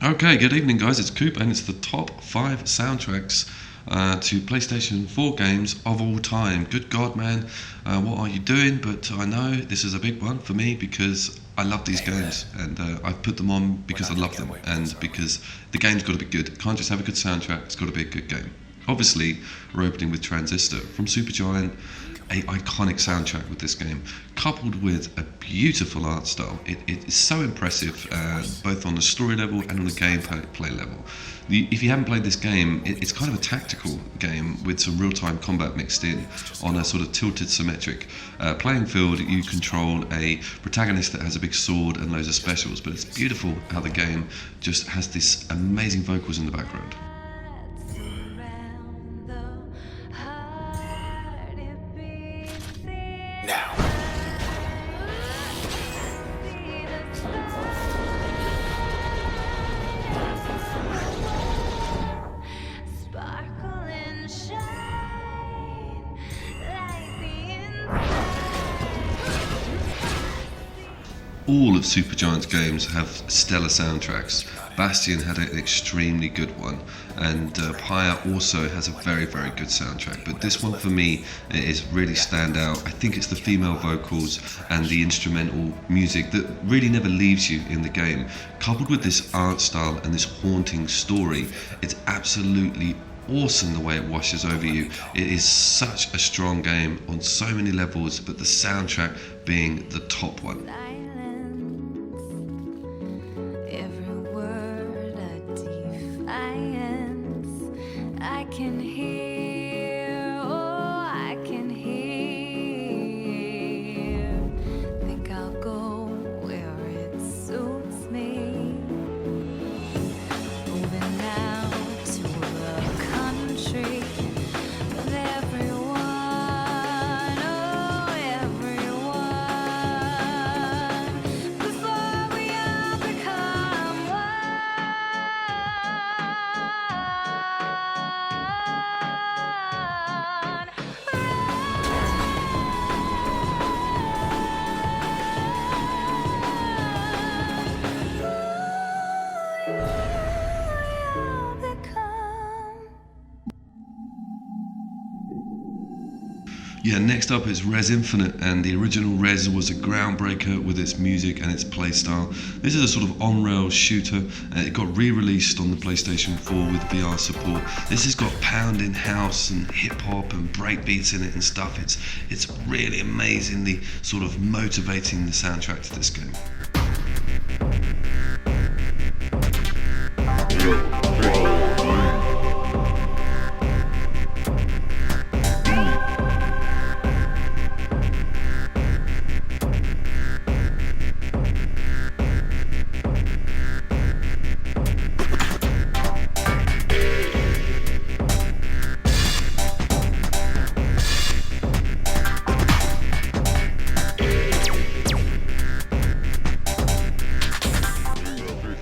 Okay, good evening, guys. It's Coop, and it's the top 5 soundtracks to PlayStation 4 games of all time. Good God, man, what are you doing? But I know this is a big one for me because I love these games, and I've put them on because I love them, and because the game's got to be good. It can't just have a good soundtrack, it's got to be a good game. Obviously, we're opening with Transistor from Supergiant, a iconic soundtrack with this game, coupled with a beautiful art style. It is so impressive, both on the story level and on the gameplay level. If you haven't played this game, it's kind of a tactical game with some real-time combat mixed in on a sort of tilted symmetric playing field. You control a protagonist that has a big sword and loads of specials, but it's beautiful how the game just has this amazing vocals in the background. All of Supergiant's games have stellar soundtracks. Bastion had an extremely good one, and Pyre also has a very, very good soundtrack. But this one for me is really stand out. I think it's the female vocals and the instrumental music that really never leaves you in the game. Coupled with this art style and this haunting story, it's absolutely awesome the way it washes over you. It is such a strong game on so many levels, but the soundtrack being the top one. Yeah, next up is Rez Infinite, and the original Rez was a groundbreaker with its music and its playstyle. This is a sort of on-rails shooter. It got re-released on the PlayStation 4 with VR support. This has got pounding house and hip-hop and breakbeats in it and stuff. It's really amazingly sort of motivating, the soundtrack to this game.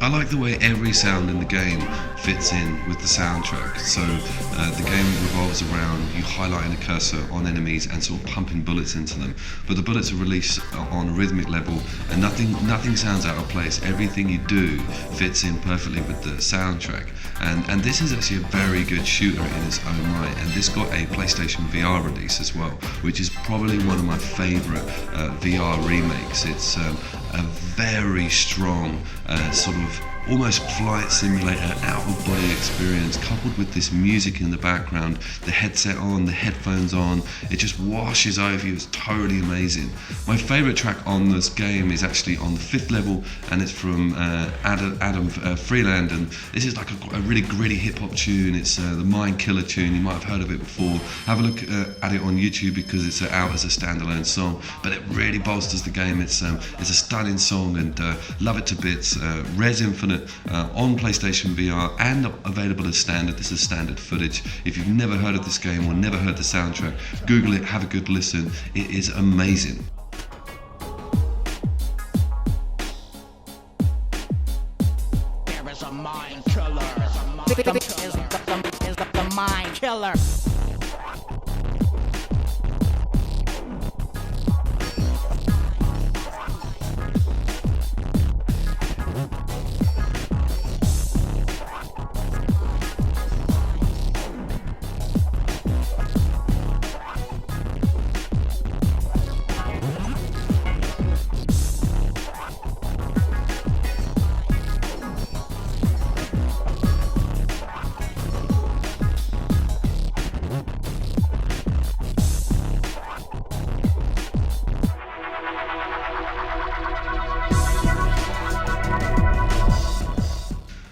I like the way every sound in the game fits in with the soundtrack. So the game revolves around you highlighting a cursor on enemies and sort of pumping bullets into them. But the bullets are released on a rhythmic level, and nothing sounds out of place. Everything you do fits in perfectly with the soundtrack. And this is actually a very good shooter in its own right. And this got a PlayStation VR release as well, which is probably one of my favourite VR remakes. It's a very strong sort of almost flight simulator, out-of-body experience, coupled with this music in the background, the headset on, the headphones on. It just washes over you. It's totally amazing. My favourite track on this game is actually on the 5th level, and it's from Adam Freeland, and this is like a really gritty hip-hop tune. It's the Mind Killer tune. You might have heard of it before. Have a look at it on YouTube because it's out as a standalone song, but it really bolsters the game. It's a stunning song, and love it to bits. Rez Infinite on PlayStation VR and available as standard. This is standard footage. If you've never heard of this game or never heard the soundtrack, Google it, have a good listen. It is amazing. There is a mind killer. Is the mind killer.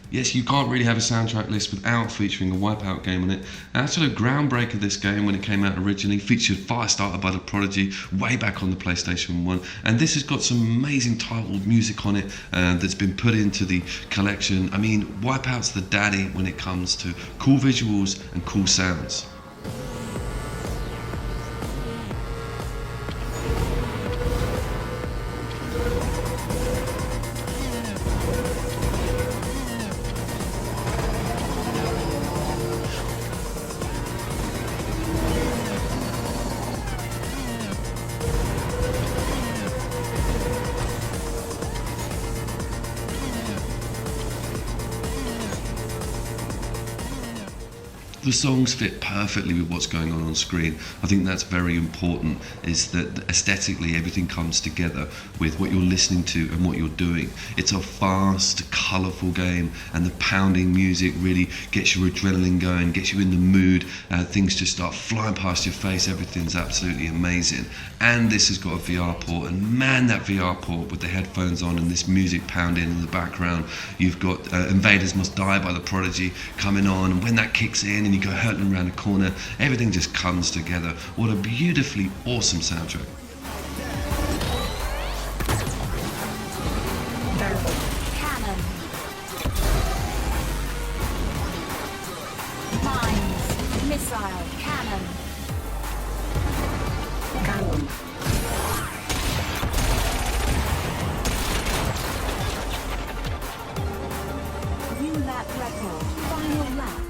Yes, you can't really have a soundtrack list without featuring a Wipeout game on it. Actually, a groundbreaker, this game, when it came out originally, featured Firestarter by The Prodigy way back on the PlayStation 1. And this has got some amazing titled music on it that's been put into the collection. I mean, Wipeout's the daddy when it comes to cool visuals and cool sounds. The songs fit perfectly with what's going on screen. I think that's very important, is that aesthetically everything comes together with what you're listening to and what you're doing. It's a fast, colourful game, and the pounding music really gets your adrenaline going, gets you in the mood. Things just start flying past your face. Everything's absolutely amazing. And this has got a VR port, and man, that VR port with the headphones on and this music pounding in the background. You've got Invaders Must Die by The Prodigy coming on, and when that kicks in and you go hurtling around the corner, everything just comes together. What a beautifully awesome soundtrack. Cannon. Mines. Missile. Cannon. Cannon. New lap record. Final lap.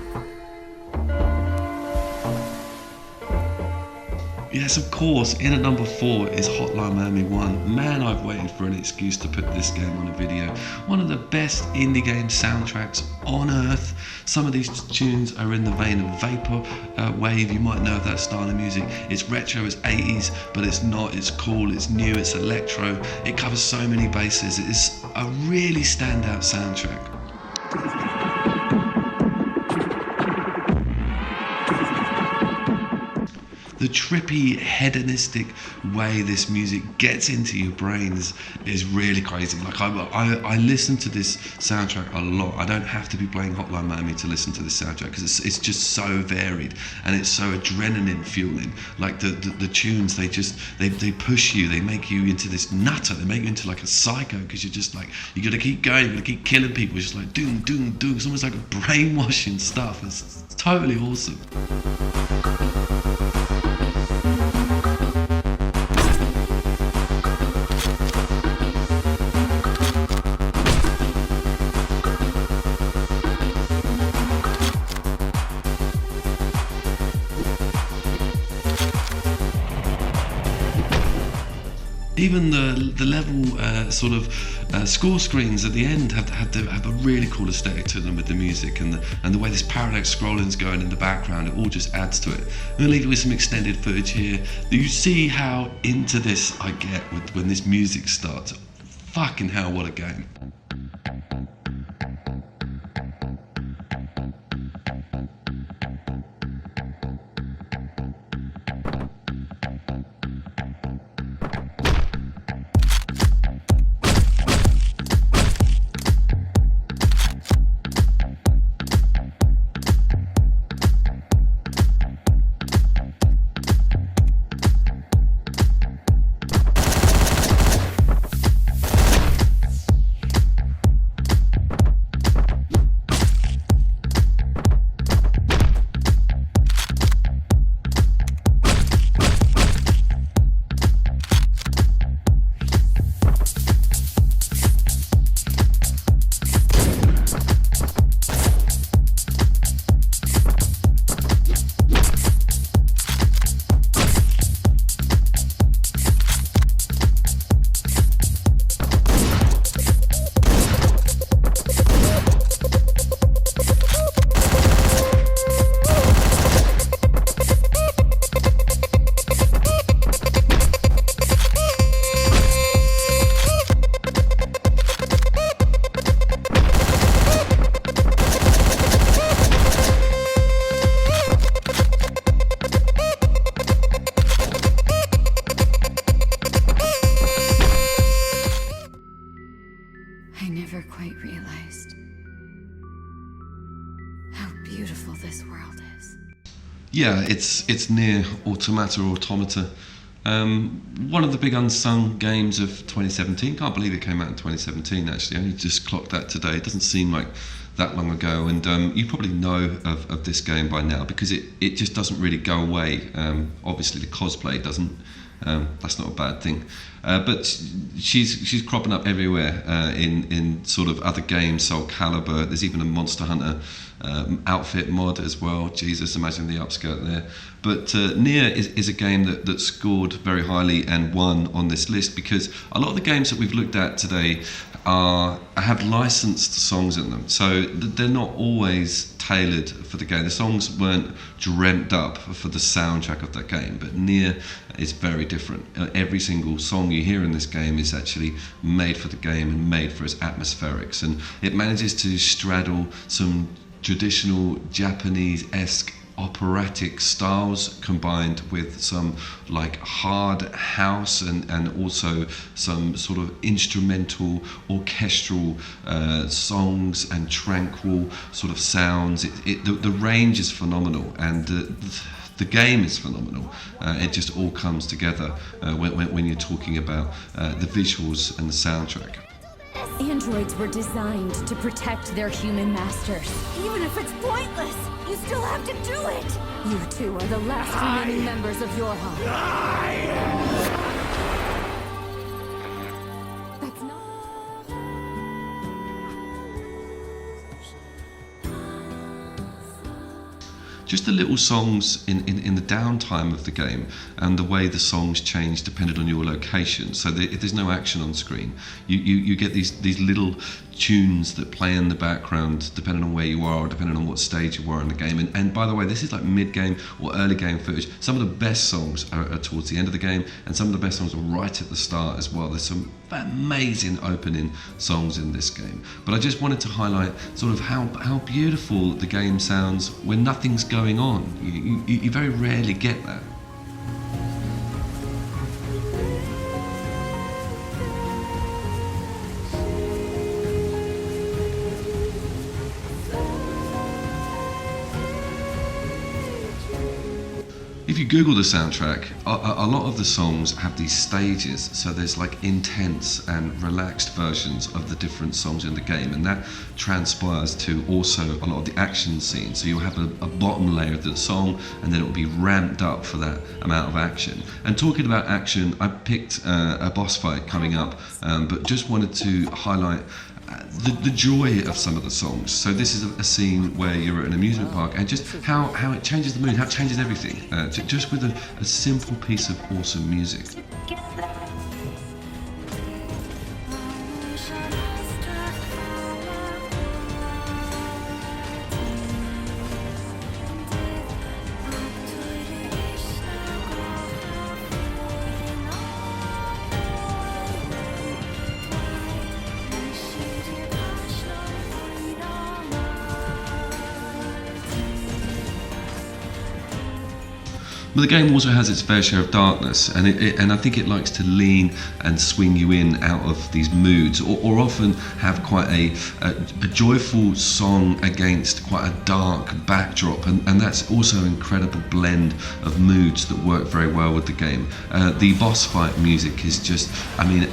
Yes, of course, in at number 4 is Hotline Miami 1. Man, I've waited for an excuse to put this game on a video. One of the best indie game soundtracks on earth. Some of these tunes are in the vein of Vapor Wave. You might know of that style of music. It's retro, it's 80s, but it's not. It's cool, it's new, it's electro. It covers so many bases. It's a really standout soundtrack. The trippy, hedonistic way this music gets into your brains is really crazy. Like I listen to this soundtrack a lot. I don't have to be playing Hotline Miami to listen to this soundtrack, because it's just so varied and it's so adrenaline fueling. Like the tunes, they push you, they make you into this nutter, they make you into like a psycho, because you're just like, you gotta keep going, you gotta keep killing people. It's just like doom, doom, doom. It's almost like a brainwashing stuff. It's totally awesome. Even the level sort of score screens at the end have a really cool aesthetic to them with the music and the way this parallax scrolling's going in the background. It all just adds to it. I'm gonna leave you with some extended footage here. You see how into this I get when this music starts. Fucking hell, what a game. beautiful this world is. Yeah, it's near Automata. One of the big unsung games of 2017. Can't believe it came out in 2017, actually. I only just clocked that today. It doesn't seem like that long ago. And you probably know of this game by now because it just doesn't really go away. Obviously, the cosplay doesn't. That's not a bad thing. But she's cropping up everywhere in sort of other games, Soul Calibur. There's even a Monster Hunter outfit mod as well. Jesus, imagine the upskirt there. But Nioh is a game that scored very highly and won on this list because a lot of the games that we've looked at today have licensed songs in them. So they're not always tailored for the game. The songs weren't dreamt up for the soundtrack of that game, but Nioh is very different. Every single song you hear in this game is actually made for the game and made for its atmospherics, and it manages to straddle some traditional Japanese-esque operatic styles combined with some like hard house and also some sort of instrumental orchestral songs and tranquil sort of sounds. The range is phenomenal, and the game is phenomenal. It just all comes together when you're talking about the visuals and the soundtrack. Androids were designed to protect their human masters. Even if it's pointless, you still have to do it! You two are the last remaining members of your home. That's not... Just the little songs in the downtime of the game and the way the songs change depending on your location. So if there's no action on screen, you get these little tunes that play in the background depending on where you are or depending on what stage you are in the game. And by the way, this is like mid-game or early game footage. Some of the best songs are towards the end of the game, and some of the best songs are right at the start as well. There's some amazing opening songs in this game. But I just wanted to highlight sort of how beautiful the game sounds when nothing's going on. You very rarely get that. If you Google the soundtrack, a lot of the songs have these stages, so there's like intense and relaxed versions of the different songs in the game, and that transpires to also a lot of the action scenes. So you'll have a bottom layer of the song, and then it will be ramped up for that amount of action. And talking about action, I picked a boss fight coming up, but just wanted to highlight the joy of some of the songs. So this is a scene where you're at an amusement park, and just how it changes the mood, how it changes everything, just with a simple piece of awesome music. But the game also has its fair share of darkness, and I think it likes to lean and swing you in out of these moods, or often have quite a joyful song against quite a dark backdrop, and that's also an incredible blend of moods that work very well with the game. The boss fight music is just, I mean,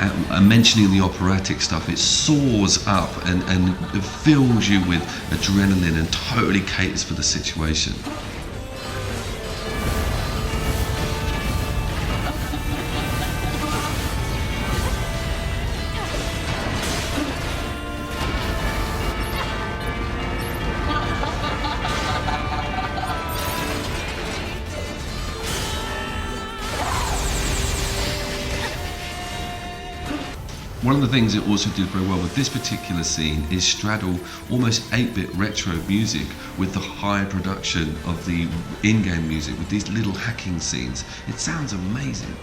mentioning the operatic stuff, it soars up and it fills you with adrenaline and totally caters for the situation. One of the things it also did very well with this particular scene is straddle almost 8-bit retro music with the high production of the in-game music with these little hacking scenes. It sounds amazing.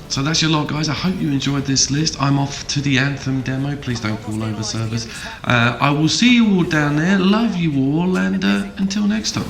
So that's your lot, guys. I hope you enjoyed this list. I'm off to the Anthem demo. Please don't fall over servers. I will see you all down there. Love you all, and until next time.